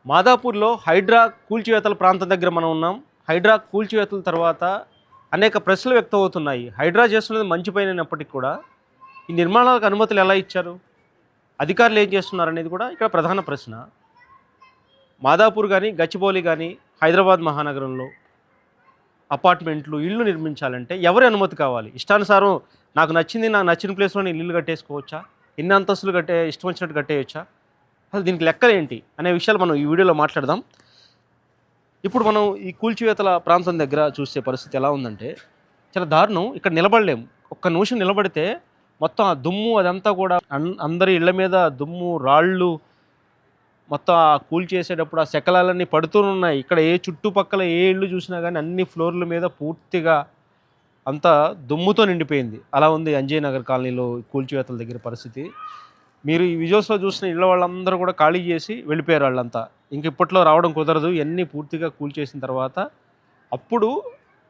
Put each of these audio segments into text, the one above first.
మాదాపూర్లో హైడ్రా కూల్చివేతల ప్రాంతం దగ్గర మనం ఉన్నాం. హైడ్రా కూల్చివేతల తర్వాత అనేక ప్రశ్నలు వ్యక్తమవుతున్నాయి. హైడ్రా చేస్తున్నది మంచి పైనప్పటికీ కూడా ఈ నిర్మాణాలకు అనుమతులు ఎలా ఇచ్చారు, అధికారులు ఏం చేస్తున్నారు అనేది కూడా ఇక్కడ ప్రధాన ప్రశ్న. మాదాపూర్ కానీ గచ్చిబౌలి కానీ హైదరాబాద్ మహానగరంలో అపార్ట్మెంట్లు ఇళ్ళు నిర్మించాలంటే ఎవరి అనుమతి కావాలి? ఇష్టానుసారం నాకు నచ్చిన ప్లేస్లో నేను ఇల్లు కట్టేసుకోవచ్చా? ఎన్ని అంతస్తులు ఇష్టం వచ్చినట్టు కట్టేయచ్చా? అసలు దీనికి లెక్కలేంటి అనే విషయాలు మనం ఈ వీడియోలో మాట్లాడదాం. ఇప్పుడు మనం ఈ కూల్చివేతల ప్రాంతం దగ్గర చూసే పరిస్థితి ఎలా ఉందంటే చాలా దారుణం. ఇక్కడ నిలబడలేము. ఒక్క నిమిషం నిలబడితే మొత్తం ఆ దుమ్ము అదంతా కూడా అందరి ఇళ్ల మీద దుమ్ము, రాళ్ళు, మొత్తం ఆ కూల్చేసేటప్పుడు ఆ శకలాలన్నీ పడుతూనే ఉన్నాయి. ఇక్కడ చుట్టుపక్కల ఏ ఇళ్ళు చూసినా కానీ అన్ని ఫ్లోర్ల మీద పూర్తిగా అంతా దుమ్ముతో నిండిపోయింది. అలా ఉంది అంజయ్ నగర్ కాలనీలో కూల్చివేతల దగ్గర పరిస్థితి. మీరు ఈ విజువల్స్లో చూసిన ఇళ్ళ వాళ్ళందరూ కూడా ఖాళీ చేసి వెళ్ళిపోయారు. వాళ్ళంతా ఇంక ఇప్పట్లో రావడం కుదరదు. ఇవన్నీ పూర్తిగా కూల్చేసిన తర్వాత అప్పుడు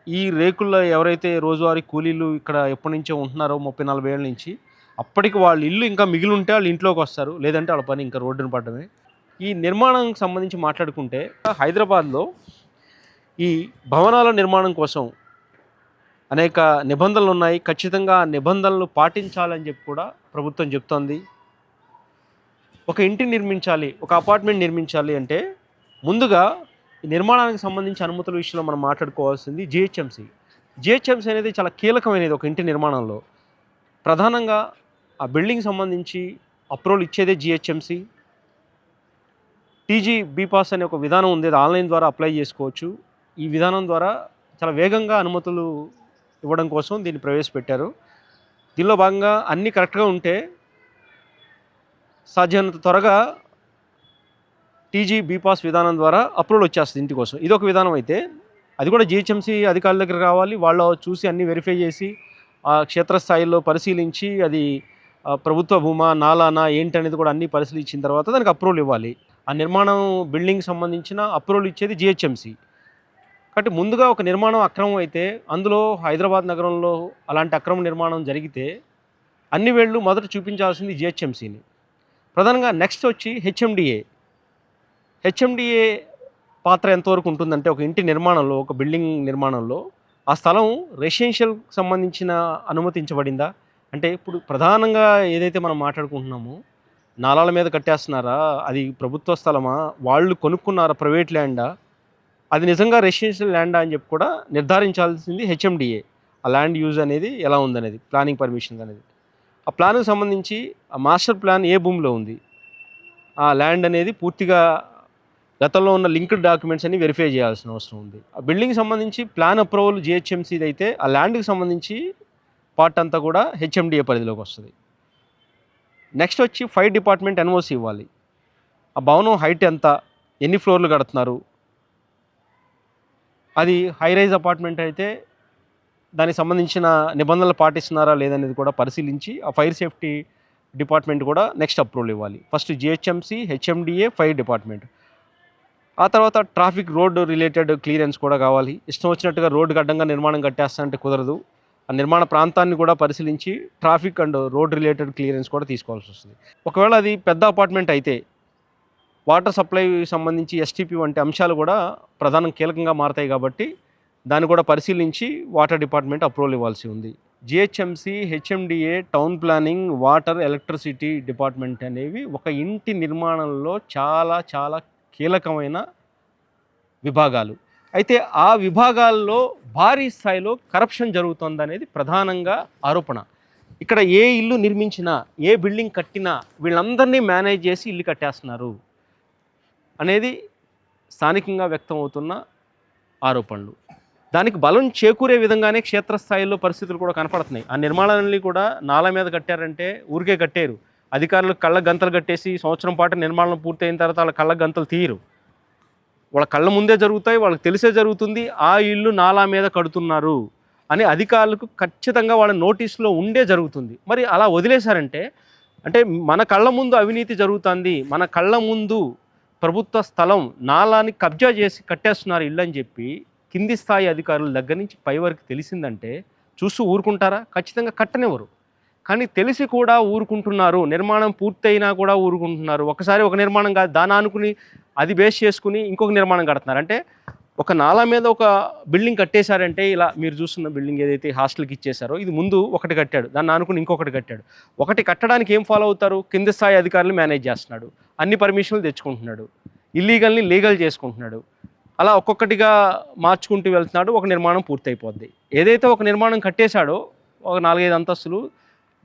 ఈ రేకుల్లో ఎవరైతే రోజువారీ కూలీలు ఇక్కడ ఎప్పటి నుంచో ఉంటున్నారో 30-40 ఏళ్ళ నుంచి, అప్పటికి వాళ్ళ ఇల్లు ఇంకా మిగిలి ఉంటే వాళ్ళు ఇంట్లోకి వస్తారు, లేదంటే వాళ్ళ పని ఇంకా రోడ్డున పడడమే. ఈ నిర్మాణానికి సంబంధించి మాట్లాడుకుంటే హైదరాబాద్లో ఈ భవనాల నిర్మాణం కోసం అనేక నిబంధనలు ఉన్నాయి. ఖచ్చితంగా ఆ నిబంధనలు పాటించాలని చెప్పి కూడా ప్రభుత్వం చెప్తోంది. ఒక ఇంటిని నిర్మించాలి, ఒక అపార్ట్మెంట్ నిర్మించాలి అంటే ముందుగా ఈ నిర్మాణానికి సంబంధించి అనుమతుల విషయంలో మనం మాట్లాడుకోవాల్సింది జిహెచ్ఎంసీ అనేది చాలా కీలకమైనది. ఒక ఇంటి నిర్మాణంలో ప్రధానంగా ఆ బిల్డింగ్ సంబంధించి అప్రూవల్ ఇచ్చేదే జిహెచ్ఎంసీ. టీజీ బీపాస్ అనే ఒక విధానం ఉంది, అది ఆన్లైన్ ద్వారా అప్లై చేసుకోవచ్చు. ఈ విధానం ద్వారా చాలా వేగంగా అనుమతులు ఇవ్వడం కోసం దీన్ని ప్రవేశపెట్టారు. దీనిలో భాగంగా అన్నీ కరెక్ట్గా ఉంటే సాధ్యమైనంత త్వరగా టీజీ బీపాస్ విధానం ద్వారా అప్రూవల్ వచ్చేస్తుంది ఇంటి కోసం. ఇది ఒక విధానం అయితే, అది కూడా జిహెచ్ఎంసీ అధికారుల దగ్గర రావాలి. వాళ్ళు చూసి అన్నీ వెరిఫై చేసి ఆ క్షేత్రస్థాయిలో పరిశీలించి అది ప్రభుత్వ భూమా నాలానా ఏంటనేది కూడా అన్నీ పరిశీలించిన తర్వాత దానికి అప్రూవల్ ఇవ్వాలి. ఆ నిర్మాణం బిల్డింగ్ సంబంధించిన అప్రూవల్ ఇచ్చేది జిహెచ్ఎంసీ. కాబట్టి ముందుగా ఒక నిర్మాణం అక్రమం అయితే, అందులో హైదరాబాద్ నగరంలో అలాంటి అక్రమ నిర్మాణం జరిగితే అన్ని వేళ్ళు మొదట చూపించాల్సింది జిహెచ్ఎంసీని. ప్రధానంగా నెక్స్ట్ వచ్చి హెచ్ఎండిఏ పాత్ర ఎంతవరకు ఉంటుందంటే ఒక ఇంటి నిర్మాణంలో, ఒక బిల్డింగ్ నిర్మాణంలో ఆ స్థలం రెసిడెన్షియల్ సంబంధించిన అనుమతించబడిందా అంటే, ఇప్పుడు ప్రధానంగా ఏదైతే మనం మాట్లాడుకుంటున్నామో నాలాల మీద కట్టేస్తున్నారా, అది ప్రభుత్వ స్థలమా, వాళ్ళు కొనుక్కున్నారా, ప్రైవేట్ ల్యాండా, అది నిజంగా రెసిడెన్షియల్ ల్యాండా అని చెప్పి కూడా నిర్ధారించాల్సింది హెచ్ఎండిఏ. ఆ ల్యాండ్ యూజ్ అనేది ఎలా ఉందనేది, ప్లానింగ్ పర్మిషన్స్ అనేది, ఆ ప్లాన్కి సంబంధించి ఆ మాస్టర్ ప్లాన్ ఏ భూమిలో ఉంది, ఆ ల్యాండ్ అనేది పూర్తిగా గతంలో ఉన్న లింక్డ్ డాక్యుమెంట్స్ అన్ని వెరిఫై చేయాల్సిన అవసరం ఉంది. ఆ బిల్డింగ్కి సంబంధించి ప్లాన్ అప్రూవల్ జిహెచ్ఎంసీది అయితే, ఆ ల్యాండ్కి సంబంధించి పార్ట్ అంతా కూడా హెచ్ఎండిఏ పరిధిలోకి వస్తుంది. నెక్స్ట్ వచ్చి ఫైర్ డిపార్ట్మెంట్ ఎన్ఓసి ఇవ్వాలి. ఆ భవనం హైట్ ఎంత, ఎన్ని ఫ్లోర్లు కడుతున్నారు, అది హై రైజ్ అపార్ట్మెంట్ అయితే దానికి సంబంధించిన నిబంధనలు పాటిస్తున్నారా లేదనేది కూడా పరిశీలించి ఆ ఫైర్ సేఫ్టీ డిపార్ట్మెంట్ కూడా నెక్స్ట్ అప్రూవల్ ఇవ్వాలి. First GHMC, HMDA, fire department. ఆ తర్వాత ట్రాఫిక్ రోడ్ రిలేటెడ్ క్లియరెన్స్ కూడా కావాలి. ఇష్టం వచ్చినట్టుగా రోడ్డుకి అడ్డంగా నిర్మాణం కట్టేస్తానంటే కుదరదు. ఆ నిర్మాణ ప్రాంతాన్ని కూడా పరిశీలించి traffic and road related clearance కూడా తీసుకోవాల్సి వస్తుంది. ఒకవేళ అది పెద్ద అపార్ట్మెంట్ అయితే వాటర్ సప్లై సంబంధించి ఎస్టీపీ వంటి అంశాలు కూడా ప్రధానం కీలకంగా మారతాయి. కాబట్టి దాన్ని కూడా పరిశీలించి వాటర్ డిపార్ట్మెంట్ అప్రూవల్ ఇవ్వాల్సి ఉంది. GHMC, HMDA, town planning, water, electricity department అనేవి ఒక ఇంటి నిర్మాణంలో చాలా చాలా కీలకమైన విభాగాలు. అయితే ఆ విభాగాల్లో భారీ స్థాయిలో కరప్షన్ జరుగుతుందనేది ప్రధానంగా ఆరోపణ. ఇక్కడ ఏ ఇల్లు నిర్మించినా, ఏ బిల్డింగ్ కట్టినా వీళ్ళందరినీ మేనేజ్ చేసి ఇల్లు కట్టేస్తున్నారు అనేది స్థానికంగా వ్యక్తమవుతున్న ఆరోపణలు. దానికి బలం చేకూరే విధంగానే క్షేత్రస్థాయిలో పరిస్థితులు కూడా కనపడుతున్నాయి. ఆ నిర్మాణాలన్నీ కూడా నాలా మీద కట్టారంటే ఊరికే కట్టారు. అధికారులు కళ్ళ గంతలు కట్టేసి సంవత్సరం పాటు నిర్మాణం పూర్తయిన తర్వాత వాళ్ళ కళ్ళ గంతలు తీయరు. వాళ్ళ కళ్ళ ముందే జరుగుతాయి, వాళ్ళకి తెలిసే జరుగుతుంది ఆ ఇల్లు నాలా మీద కడుతున్నారు అని అధికారులకు ఖచ్చితంగా వాళ్ళ నోటీసులో ఉండే జరుగుతుంది. మరి అలా వదిలేశారంటే, అంటే మన కళ్ళ ముందు అవినీతి జరుగుతుంది, మన కళ్ళ ముందు ప్రభుత్వ స్థలం నాలాని కబ్జా చేసి కట్టేస్తున్నారు ఇల్లు అని చెప్పి కింది స్థాయి అధికారుల దగ్గర నుంచి పై వరకు తెలిసిందంటే చూస్తూ ఊరుకుంటారా? ఖచ్చితంగా కట్టనివ్వరు. కానీ తెలిసి కూడా ఊరుకుంటున్నారు. నిర్మాణం పూర్తయినా కూడా ఊరుకుంటున్నారు. ఒకసారి ఒక నిర్మాణం కాదు, దాన్ని ఆనుకుని అది బేస్ చేసుకుని ఇంకొక నిర్మాణం కడుతున్నారు. అంటే ఒక నాలా మీద ఒక బిల్డింగ్ కట్టేశారంటే, ఇలా మీరు చూస్తున్న బిల్డింగ్ ఏదైతే హాస్టల్కి ఇచ్చేశారో, ఇది ముందు ఒకటి కట్టాడు, దాన్ని ఆనుకుని ఇంకొకటి కట్టాడు. ఒకటి కట్టడానికి ఏం ఫాలో అవుతారు? కింద స్థాయి అధికారులు మేనేజ్ చేస్తున్నాడు, అన్ని పర్మిషన్లు తెచ్చుకుంటున్నాడు, ఇల్లీగల్ని లీగల్ చేసుకుంటున్నాడు. అలా ఒక్కొక్కటిగా మార్చుకుంటూ వెళ్తున్నాడు. ఒక నిర్మాణం పూర్తయిపోద్ది. ఏదైతే ఒక నిర్మాణం కట్టేశాడో ఒక 4-5 అంతస్తులు,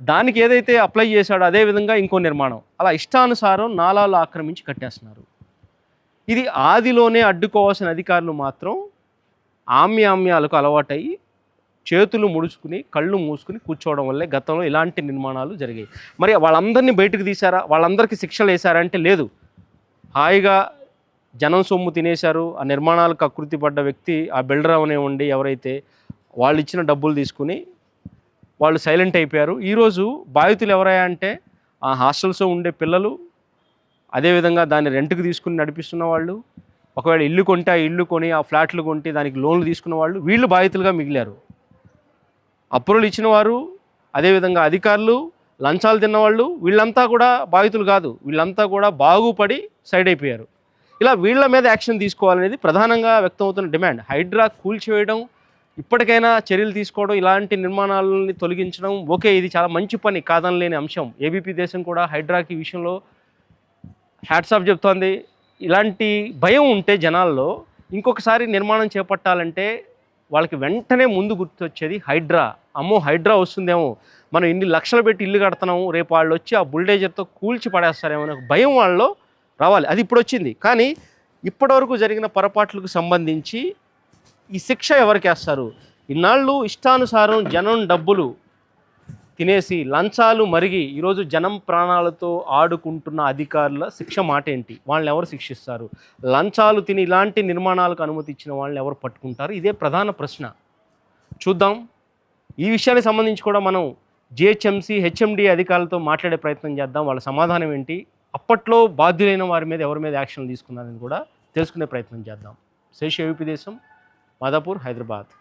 దానికి ఏదైతే అప్లై చేశాడో అదే విధంగా ఇంకో నిర్మాణం, అలా ఇష్టానుసారం నాలాలు ఆక్రమించి కట్టేస్తున్నారు. ఇది ఆదిలోనే అడ్డుకోవాల్సిన అధికారులు మాత్రం ఆమ్యామ్యాలకు అలవాటయ్యి చేతులు ముడుచుకుని కళ్ళు మూసుకుని కూర్చోవడం వల్లే గతంలో ఇలాంటి నిర్మాణాలు జరిగాయి. మరి వాళ్ళందరినీ బయటకు తీశారా? వాళ్ళందరికీ శిక్షలు వేశారా అంటే లేదు. హాయిగా జనం సొమ్ము తినేశారు. ఆ నిర్మాణాలకు అకృతి పడ్డ వ్యక్తి, ఆ బిల్డర్ అవనివ్వండి ఎవరైతే, వాళ్ళు ఇచ్చిన డబ్బులు తీసుకుని వాళ్ళు సైలెంట్ అయిపోయారు. ఈరోజు బాధితులు ఎవరయ్యా అంటే ఆ హాస్టల్స్లో ఉండే పిల్లలు, అదేవిధంగా దాన్ని రెంట్కి తీసుకుని నడిపిస్తున్న వాళ్ళు, ఒకవేళ ఇల్లు కొంటే ఆ ఇల్లు కొని ఆ ఫ్లాట్లు కొంటే దానికి లోన్లు తీసుకున్న వాళ్ళు, వీళ్ళు బాధితులుగా మిగిలారు. అప్రూవల్ ఇచ్చిన వారు, అదేవిధంగా అధికారులు, లంచాలు తిన్నవాళ్ళు, వీళ్ళంతా కూడా బాధితులు కాదు. వీళ్ళంతా కూడా బాగుపడి సైడ్ అయిపోయారు. ఇలా వీళ్ళ మీద యాక్షన్ తీసుకోవాలనేది ప్రధానంగా వ్యక్తమవుతున్న డిమాండ్. హైడ్రా కూల్చివేయడం, ఇప్పటికైనా చర్యలు తీసుకోవడం, ఇలాంటి నిర్మాణాలని తొలగించడం ఓకే, ఇది చాలా మంచి పని, కాదనలేని అంశం. ఏబీపీ దేశం కూడా హైడ్రాకి విషయంలో హ్యాట్స్ ఆఫ్ చెప్తోంది. ఇలాంటి భయం ఉంటే జనాల్లో ఇంకొకసారి నిర్మాణం చేపట్టాలంటే వాళ్ళకి వెంటనే ముందు గుర్తొచ్చేది హైడ్రా. అమ్మో హైడ్రా వస్తుందేమో, మనం ఇన్ని లక్షలు పెట్టి ఇల్లు కడుతున్నాము, రేపు వాళ్ళు వచ్చి ఆ బుల్డేజర్తో కూల్చి పడేస్తారేమో అనే భయం వాళ్ళలో రావాలి. అది ఇప్పుడు వచ్చింది. కానీ ఇప్పటివరకు జరిగిన పొరపాట్లకు సంబంధించి ఈ శిక్ష ఎవరికి వేస్తారు? ఇన్నాళ్ళు ఇష్టానుసారం జనం డబ్బులు తినేసి లంచాలు మరిగి ఈరోజు జనం ప్రాణాలతో ఆడుకుంటున్న అధికారుల శిక్ష మాట ఏంటి? వాళ్ళని ఎవరు శిక్షిస్తారు? లంచాలు తిని ఇలాంటి నిర్మాణాలకు అనుమతి ఇచ్చిన వాళ్ళని ఎవరు పట్టుకుంటారు? ఇదే ప్రధాన ప్రశ్న. చూద్దాం. ఈ విషయానికి సంబంధించి కూడా మనం జిహెచ్ఎంసీ హెచ్ఎండి అధికారులతో మాట్లాడే ప్రయత్నం చేద్దాం. వాళ్ళ సమాధానం ఏంటి, అప్పట్లో బాధ్యులైన వారి మీద ఎవరి మీద యాక్షన్లు తీసుకున్నారని కూడా తెలుసుకునే ప్రయత్నం చేద్దాం. శేష్ ఏబీపీ దేశం, మాదాపూర్, హైదరాబాద్.